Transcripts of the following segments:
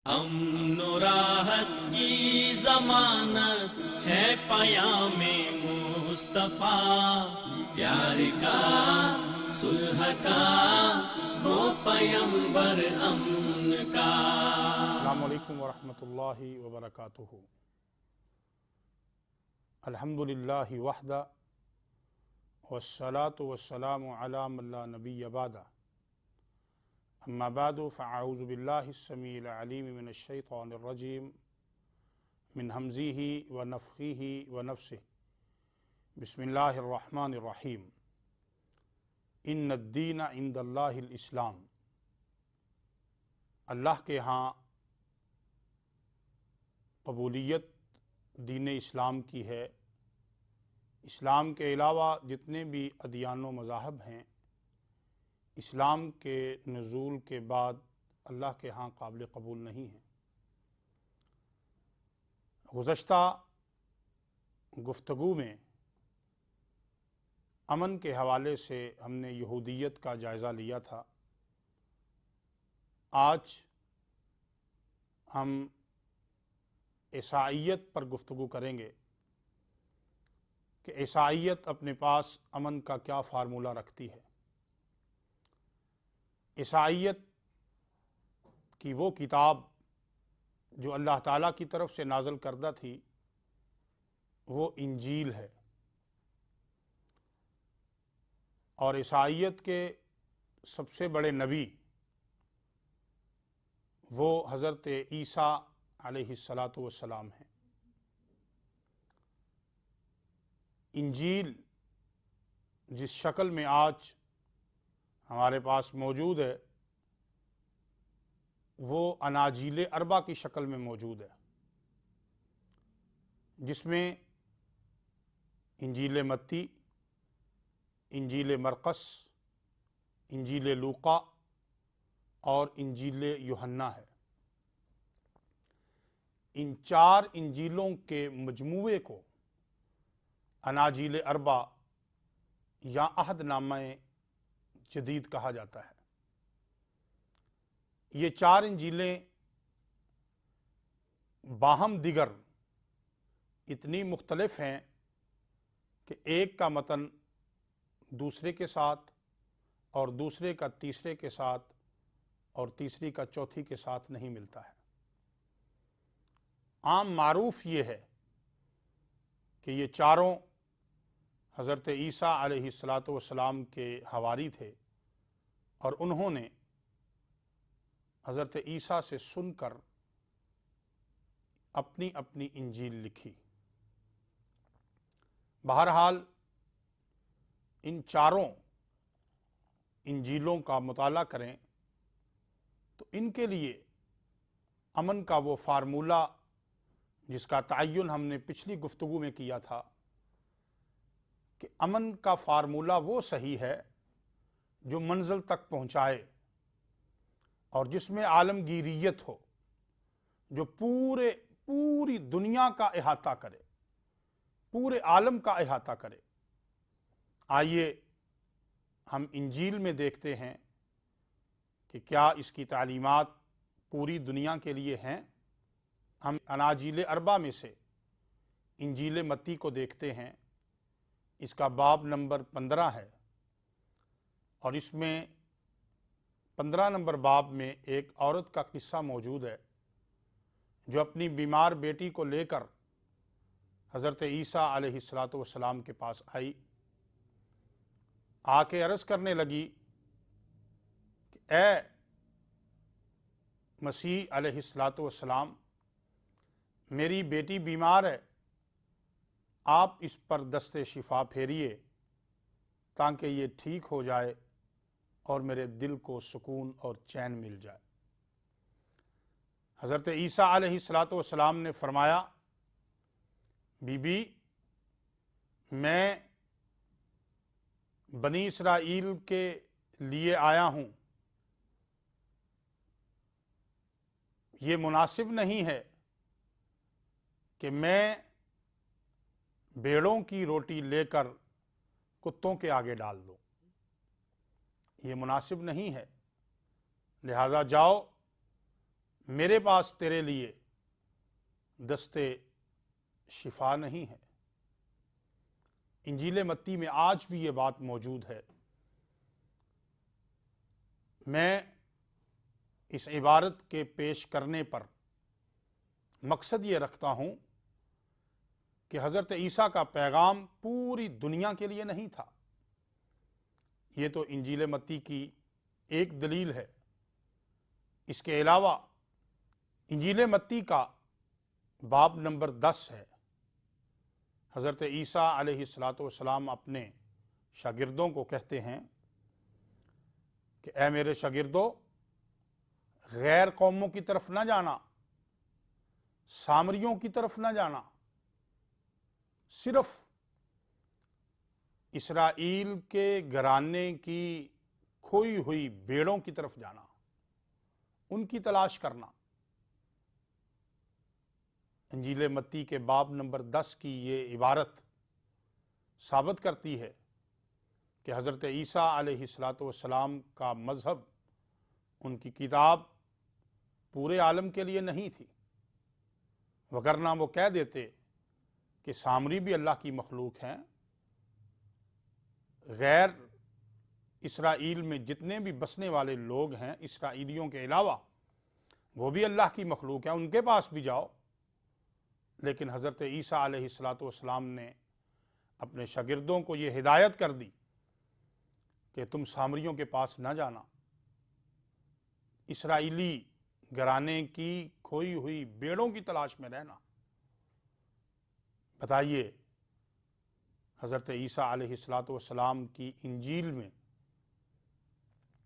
امن و راحت کی ضمانت ہے پیام مصطفیٰ، پیار کا صلح کا وہ پیمبر امن کا۔ السلام علیکم ورحمۃ اللہ وبرکاتہ۔ الحمدللہ وحدہ والصلاة والسلام علی من لا نبی بعدہ، اما بعد فاعوذ باللہ السمیع العلیم من الشیطان الرجیم من ہمزہ ونفخہ ونفثہ، بسم اللہ الرحمن الرحیم۔ ان الدین عند اللہ الاسلام، اللہ کے ہاں قبولیت دین اسلام کی ہے۔ اسلام کے علاوہ جتنے بھی ادیان و مذاہب ہیں، اسلام کے نزول کے بعد اللہ کے ہاں قابل قبول نہیں ہیں۔ گزشتہ گفتگو میں امن کے حوالے سے ہم نے یہودیت کا جائزہ لیا تھا۔ آج ہم عیسائیت پر گفتگو کریں گے کہ عیسائیت اپنے پاس امن کا کیا فارمولہ رکھتی ہے۔ عیسائیت کی وہ کتاب جو اللہ تعالیٰ کی طرف سے نازل کردہ تھی وہ انجیل ہے، اور عیسائیت کے سب سے بڑے نبی وہ حضرت عیسیٰ علیہ السلام ہیں۔ انجیل جس شکل میں آج ہمارے پاس موجود ہے وہ اناجیل اربع کی شکل میں موجود ہے، جس میں انجیل متی، انجیل مرقس، انجیل لوقا اور انجیل یوحنا ہے۔ ان چار انجیلوں کے مجموعے کو اناجیل اربع یا عہد نامہ جدید کہا جاتا ہے۔ یہ چار انجیلیں باہم دیگر اتنی مختلف ہیں کہ ایک کا متن دوسرے کے ساتھ اور دوسرے کا تیسرے کے ساتھ اور تیسری کا چوتھی کے ساتھ نہیں ملتا ہے۔ عام معروف یہ ہے کہ یہ چاروں حضرت عیسیٰ علیہ السلام کے حواری تھے، اور انہوں نے حضرت عیسیٰ سے سن کر اپنی اپنی انجیل لکھی۔ بہرحال ان چاروں انجیلوں کا مطالعہ کریں تو ان کے لیے امن کا وہ فارمولہ جس کا تعین ہم نے پچھلی گفتگو میں کیا تھا کہ امن کا فارمولہ وہ صحیح ہے جو منزل تک پہنچائے اور جس میں عالمگیریت ہو، جو پوری دنیا کا احاطہ کرے، پورے عالم کا احاطہ کرے۔ آئیے ہم انجیل میں دیکھتے ہیں کہ کیا اس کی تعلیمات پوری دنیا کے لیے ہیں۔ ہم اناجیل اربع میں سے انجیل متی کو دیکھتے ہیں، اس کا باب نمبر 15 ہے، اور اس میں 15 نمبر باب میں ایک عورت کا قصہ موجود ہے جو اپنی بیمار بیٹی کو لے کر حضرت عیسیٰ علیہ السلام کے پاس آئی، آ کے عرض کرنے لگی کہ اے مسیح علیہ السلام، میری بیٹی بیمار ہے، آپ اس پر دست شفا پھیریے تاکہ یہ ٹھیک ہو جائے اور میرے دل کو سکون اور چین مل جائے۔ حضرت عیسیٰ علیہ السلام نے فرمایا، بی بی، میں بنی اسرائیل کے لیے آیا ہوں، یہ مناسب نہیں ہے کہ میں بھیڑوں کی روٹی لے کر کتوں کے آگے ڈال دو، یہ مناسب نہیں ہے، لہٰذا جاؤ میرے پاس تیرے لیے دستے شفا نہیں ہے۔ انجیل متی میں آج بھی یہ بات موجود ہے۔ میں اس عبارت کے پیش کرنے پر مقصد یہ رکھتا ہوں کہ حضرت عیسیٰ کا پیغام پوری دنیا کے لیے نہیں تھا۔ یہ تو انجیل متی کی ایک دلیل ہے۔ اس کے علاوہ انجیل متی کا باب نمبر 10 ہے۔ حضرت عیسیٰ علیہ السلام اپنے شاگردوں کو کہتے ہیں کہ اے میرے شاگردو، غیر قوموں کی طرف نہ جانا، سامریوں کی طرف نہ جانا، صرف اسرائیل کے گھرانے کی کھوئی ہوئی بھیڑوں کی طرف جانا، ان کی تلاش کرنا۔ انجیل متی کے باب نمبر 10 کی یہ عبارت ثابت کرتی ہے کہ حضرت عیسیٰ علیہ السلام کا مذہب، ان کی کتاب پورے عالم کے لیے نہیں تھی، وگرنہ وہ کہہ دیتے کہ سامری بھی اللہ کی مخلوق ہیں، غیر اسرائیل میں جتنے بھی بسنے والے لوگ ہیں اسرائیلیوں کے علاوہ، وہ بھی اللہ کی مخلوق ہیں، ان کے پاس بھی جاؤ۔ لیکن حضرت عیسیٰ علیہ السلام نے اپنے شاگردوں کو یہ ہدایت کر دی کہ تم سامریوں کے پاس نہ جانا، اسرائیلی گھرانے کی کھوئی ہوئی بھیڑوں کی تلاش میں رہنا۔ بتائیے، حضرت عیسیٰ علیہ السلام کی انجیل میں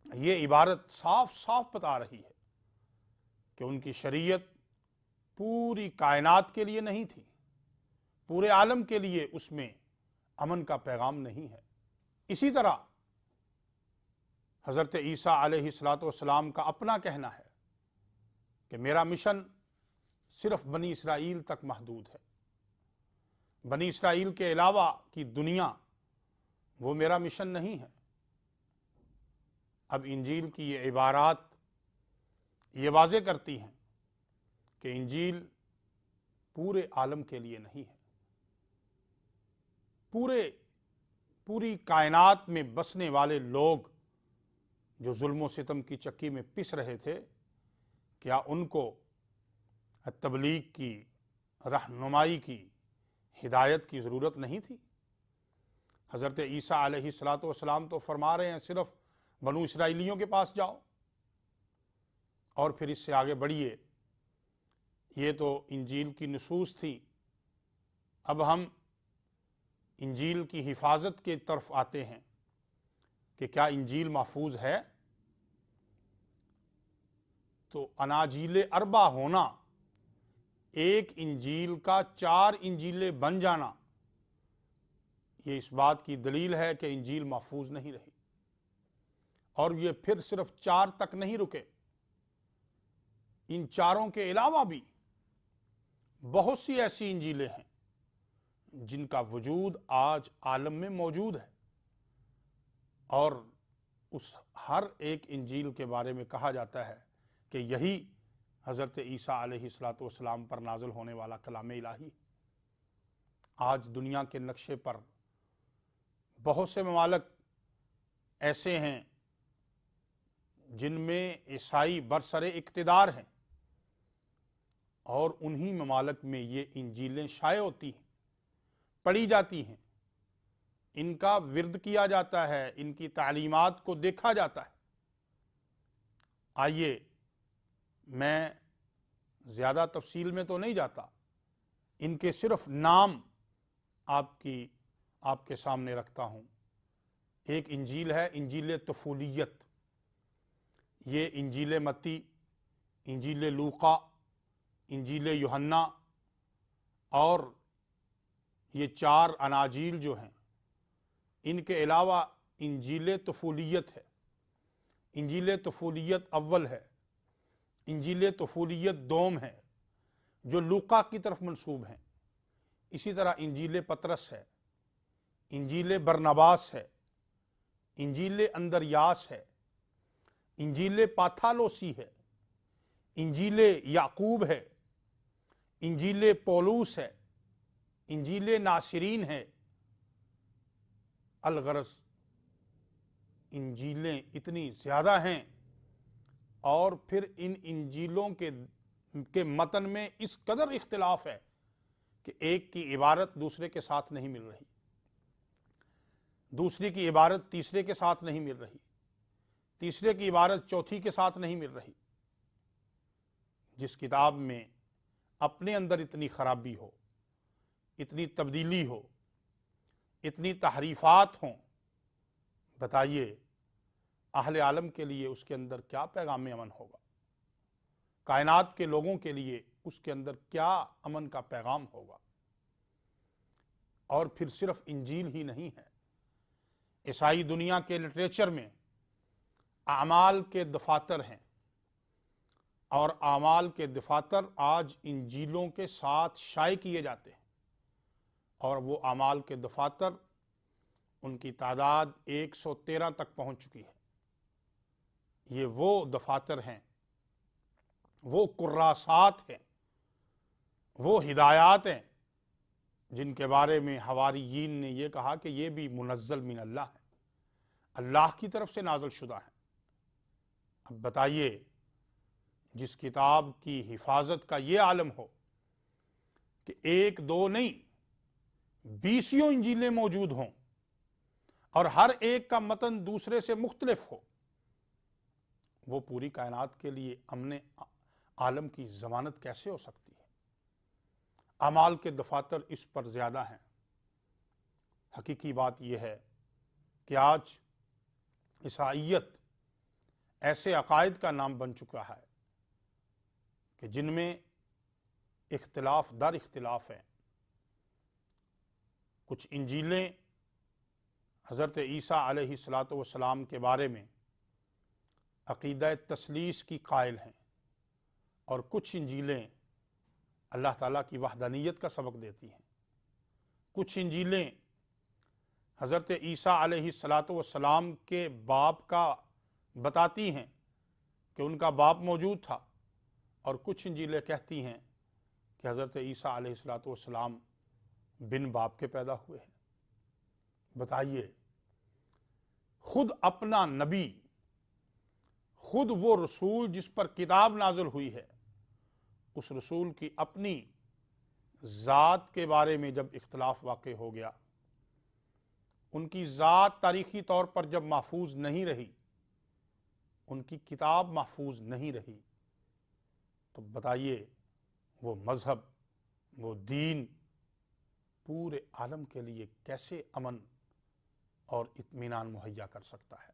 یہ عبارت صاف صاف بتا رہی ہے کہ ان کی شریعت پوری کائنات کے لیے نہیں تھی، پورے عالم کے لیے اس میں امن کا پیغام نہیں ہے۔ اسی طرح حضرت عیسیٰ علیہ السلام کا اپنا کہنا ہے کہ میرا مشن صرف بنی اسرائیل تک محدود ہے، بنی اسرائیل کے علاوہ کی دنیا وہ میرا مشن نہیں ہے۔ اب انجیل کی یہ عبارات یہ واضح کرتی ہیں کہ انجیل پورے عالم کے لیے نہیں ہے۔ پوری کائنات میں بسنے والے لوگ جو ظلم و ستم کی چکی میں پس رہے تھے، کیا ان کو تبلیغ کی، رہنمائی کی، ہدایت کی ضرورت نہیں تھی؟ حضرت عیسیٰ علیہ السلام تو فرما رہے ہیں صرف بنو اسرائیلیوں کے پاس جاؤ، اور پھر اس سے آگے بڑھیے۔ یہ تو انجیل کی نصوص تھی۔ اب ہم انجیل کی حفاظت کی طرف آتے ہیں کہ کیا انجیل محفوظ ہے؟ تو اناجیل اربع ہونا، ایک انجیل کا 4 انجیلیں بن جانا، یہ اس بات کی دلیل ہے کہ انجیل محفوظ نہیں رہی۔ اور یہ پھر صرف 4 تک نہیں رکے، ان 4 کے علاوہ بھی بہت سی ایسی انجیلیں ہیں جن کا وجود آج عالم میں موجود ہے، اور اس ہر ایک انجیل کے بارے میں کہا جاتا ہے کہ یہی حضرت عیسیٰ علیہ السلام پر نازل ہونے والا کلام الہی۔ آج دنیا کے نقشے پر بہت سے ممالک ایسے ہیں جن میں عیسائی برسر اقتدار ہیں، اور انہی ممالک میں یہ انجیلیں شائع ہوتی ہیں، پڑھی جاتی ہیں، ان کا ورد کیا جاتا ہے، ان کی تعلیمات کو دیکھا جاتا ہے۔ آئیے، میں زیادہ تفصیل میں تو نہیں جاتا، ان کے صرف نام آپ کے سامنے رکھتا ہوں۔ ایک انجیل ہے انجیل طفولیت، یہ انجیل متی، انجیل لوقا، انجیل یوحنا، اور یہ 4 اناجیل جو ہیں، ان کے علاوہ انجیل طفولیت ہے، انجیل طفولیت اول ہے، انجیل طفولیت دوم ہے جو لوقا کی طرف منسوب ہیں۔ اسی طرح انجیل پطرس ہے، انجیل برنباس ہے، انجیل اندریاس ہے، انجیل پاتھالوسی ہے، انجیل یعقوب ہے، انجیل پولوس ہے، انجیل ناصرین ہے۔ الغرض انجیلیں اتنی زیادہ ہیں، اور پھر ان انجیلوں کے متن میں اس قدر اختلاف ہے کہ ایک کی عبارت دوسرے کے ساتھ نہیں مل رہی، دوسری کی عبارت تیسرے کے ساتھ نہیں مل رہی، تیسرے کی عبارت چوتھی کے ساتھ نہیں مل رہی۔ جس کتاب میں اپنے اندر اتنی خرابی ہو، اتنی تبدیلی ہو، اتنی تحریفات ہوں، بتائیے اہل عالم کے لیے اس کے اندر کیا پیغام امن ہوگا؟ کائنات کے لوگوں کے لیے اس کے اندر کیا امن کا پیغام ہوگا؟ اور پھر صرف انجیل ہی نہیں ہے، عیسائی دنیا کے لٹریچر میں اعمال کے دفاتر ہیں، اور اعمال کے دفاتر آج انجیلوں کے ساتھ شائع کیے جاتے ہیں، اور وہ اعمال کے دفاتر ان کی تعداد 113 تک پہنچ چکی ہے۔ یہ وہ دفاتر ہیں، وہ کراسات ہیں، وہ ہدایات ہیں جن کے بارے میں حواریین نے یہ کہا کہ یہ بھی منزل من اللہ ہے، اللہ کی طرف سے نازل شدہ ہے۔ اب بتائیے، جس کتاب کی حفاظت کا یہ عالم ہو کہ ایک دو نہیں 20 انجیلیں موجود ہوں، اور ہر ایک کا متن دوسرے سے مختلف ہو، وہ پوری کائنات کے لیے امن عالم کی ضمانت کیسے ہو سکتی ہے؟ اعمال کے دفاتر اس پر زیادہ ہیں۔ حقیقی بات یہ ہے کہ آج عیسائیت ایسے عقائد کا نام بن چکا ہے کہ جن میں اختلاف در اختلاف ہیں۔ کچھ انجیلیں حضرت عیسیٰ علیہ السلام کے بارے میں عقیدہ تثلیث کی قائل ہیں، اور کچھ انجیلیں اللہ تعالیٰ کی وحدانیت کا سبق دیتی ہیں۔ کچھ انجیلیں حضرت عیسیٰ علیہ السلام کے باپ کا بتاتی ہیں کہ ان کا باپ موجود تھا، اور کچھ انجیلیں کہتی ہیں کہ حضرت عیسیٰ علیہ السلام بن باپ کے پیدا ہوئے ہیں۔ بتائیے، خود اپنا نبی، خود وہ رسول جس پر کتاب نازل ہوئی ہے، اس رسول کی اپنی ذات کے بارے میں جب اختلاف واقع ہو گیا، ان کی ذات تاریخی طور پر جب محفوظ نہیں رہی، ان کی کتاب محفوظ نہیں رہی، تو بتائیے وہ مذہب، وہ دین پورے عالم کے لیے کیسے امن اور اطمینان مہیا کر سکتا ہے؟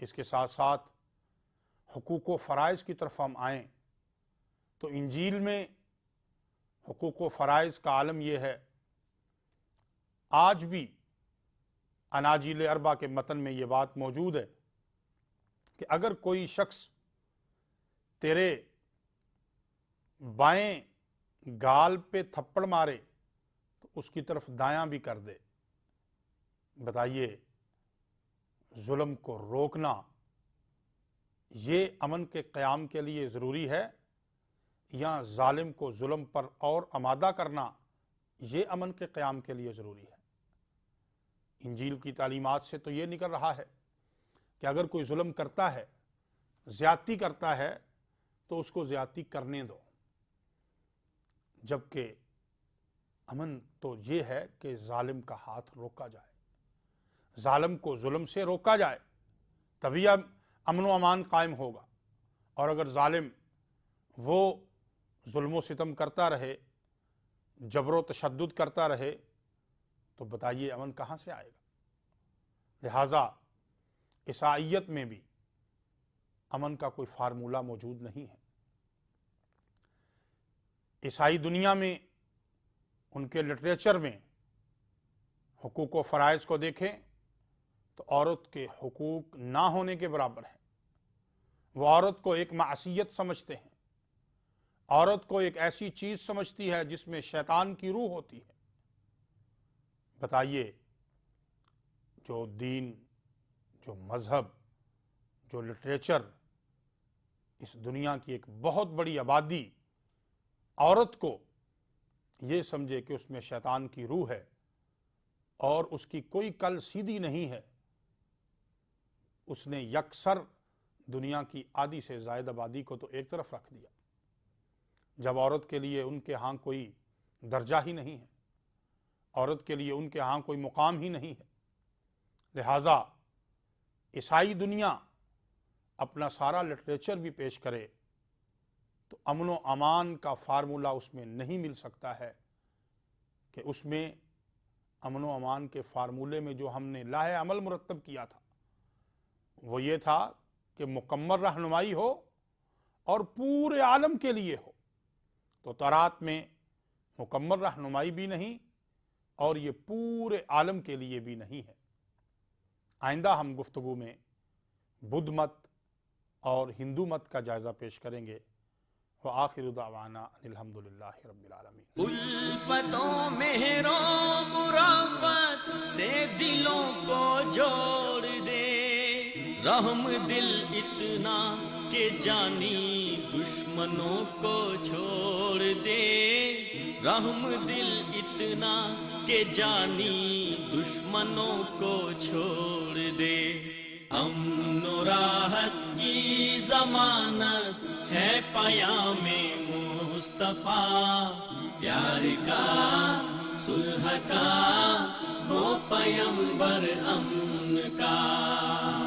اس کے ساتھ ساتھ حقوق و فرائض کی طرف ہم آئیں تو انجیل میں حقوق و فرائض کا عالم یہ ہے، آج بھی اناجیل اربع کے متن میں یہ بات موجود ہے کہ اگر کوئی شخص تیرے بائیں گال پہ تھپڑ مارے تو اس کی طرف دایاں بھی کر دے۔ بتائیے، ظلم کو روکنا یہ امن کے قیام کے لیے ضروری ہے، یا ظالم کو ظلم پر اور آمادہ کرنا یہ امن کے قیام کے لیے ضروری ہے؟ انجیل کی تعلیمات سے تو یہ نکل رہا ہے کہ اگر کوئی ظلم کرتا ہے، زیادتی کرتا ہے، تو اس کو زیادتی کرنے دو، جبکہ امن تو یہ ہے کہ ظالم کا ہاتھ روکا جائے، ظالم کو ظلم سے روکا جائے، تبھی امن و امان قائم ہوگا۔ اور اگر ظالم وہ ظلم و ستم کرتا رہے، جبر و تشدد کرتا رہے، تو بتائیے امن کہاں سے آئے گا؟ لہٰذا عیسائیت میں بھی امن کا کوئی فارمولہ موجود نہیں ہے۔ عیسائی دنیا میں ان کے لٹریچر میں حقوق و فرائض کو دیکھیں تو عورت کے حقوق نہ ہونے کے برابر ہیں۔ وہ عورت کو ایک معصیت سمجھتے ہیں، عورت کو ایک ایسی چیز سمجھتی ہے جس میں شیطان کی روح ہوتی ہے۔ بتائیے، جو دین، جو مذہب، جو لٹریچر اس دنیا کی ایک بہت بڑی آبادی عورت کو یہ سمجھے کہ اس میں شیطان کی روح ہے اور اس کی کوئی کل سیدھی نہیں ہے، اس نے یکسر دنیا کی آدھی سے زائد آبادی کو تو ایک طرف رکھ دیا، جب عورت کے لیے ان کے ہاں کوئی درجہ ہی نہیں ہے، عورت کے لیے ان کے ہاں کوئی مقام ہی نہیں ہے۔ لہٰذا عیسائی دنیا اپنا سارا لٹریچر بھی پیش کرے تو امن و امان کا فارمولہ اس میں نہیں مل سکتا ہے کہ اس میں امن و امان کے فارمولے میں جو ہم نے لاہ عمل مرتب کیا تھا وہ یہ تھا کہ مکمل رہنمائی ہو اور پورے عالم کے لیے ہو، تو تورات میں مکمل رہنمائی بھی نہیں اور یہ پورے عالم کے لیے بھی نہیں ہے۔ آئندہ ہم گفتگو میں بدھ مت اور ہندو مت کا جائزہ پیش کریں گے۔ وآخر دعوانا الحمدللہ رب العالمین۔ الفت و مہر و مرافت سے دلوں کو جوڑ دے، رحم دل اتنا کہ جانی دشمنوں کو چھوڑ دے، رحم دل اتنا کہ جانی دشمنوں کو چھوڑ دے۔ امن و راحت کی ضمانت ہے پیام مصطفیٰ، پیار کا صلح کا وہ پیمبر امن کا۔